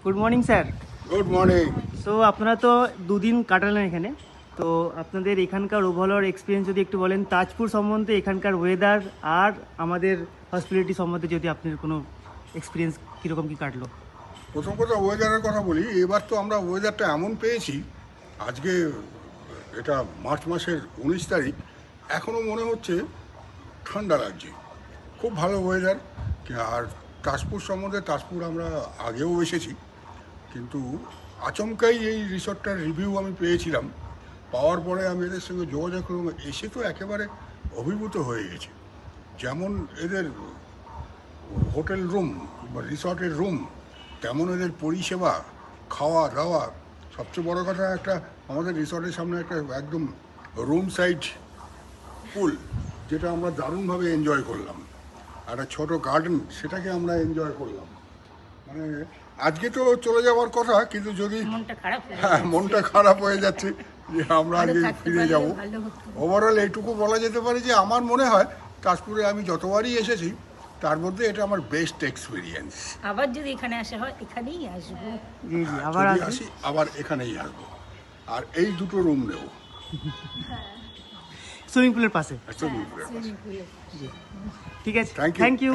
Good morning sir. Good morning. So আপনারা তো দুদিন কাটালেন এখানে, তো আপনাদের এখানকার ওভারঅল এক্সপিরিয়েন্স যদি একটু বলেন, তাজপুর সম্বন্ধে, এখানকার ওয়েদার আর আমাদের হসপিটালিটি সম্বন্ধে যদি আপনার কোনো এক্সপিরিয়েন্স কীরকম কী কাটলো। প্রথম কথা ওয়েদারের কথা বলি। এবার তো আমরা ওয়েদারটা এমন পেয়েছি, আজকে এটা মার্চ মাসের 19 তারিখ, এখনও মনে হচ্ছে ঠান্ডা লাগছে। খুব ভালো ওয়েদার। আর তাজপুর সম্বন্ধে, তাজপুর আমরা আগেও এসেছি, কিন্তু আচমকাই এই রিসর্টটার রিভিউ আমি পেয়েছিলাম। পাওয়ার পরে আমি এদের সঙ্গে যোগাযোগ করলাম, এসে তো একেবারে অভিভূত হয়ে গেছে। যেমন এদের হোটেল রুম বা রিসর্টের রুম, তেমন এদের পরিষেবা, খাওয়া দাওয়া। সবচেয়ে বড় কথা, একটা আমাদের রিসর্টের সামনে একটা একদম রুম সাইড পুল, যেটা আমরা দারুণভাবে এনজয় করলাম। একটা ছোট গার্ডেন, সেটাকে আমরা এনজয় করলাম। মানে আজকে তো চলে যাওয়ার কথা, কিন্তু যদি মনটা খারাপ হয়ে যাচ্ছে যে আমরা আজকে ফিরে যাব। ওভারঅল এইটুকু বলা যেতে পারে যে আমার মনে হয় তাজপুরে আমি যতবারই এসেছি তার মধ্যে এটা আমার বেস্ট এক্সপিরিয়েন্স। আবার যদি এখানে আসা হয় এখানেই আসবো। আবার আসি, আবার এখানেই আসবো। আর এই দুটো রুম নেব সুইমিং পুলের পাশে। সুইমিং পুলের পাশে। ঠিক আছে, থ্যাংক ইউ।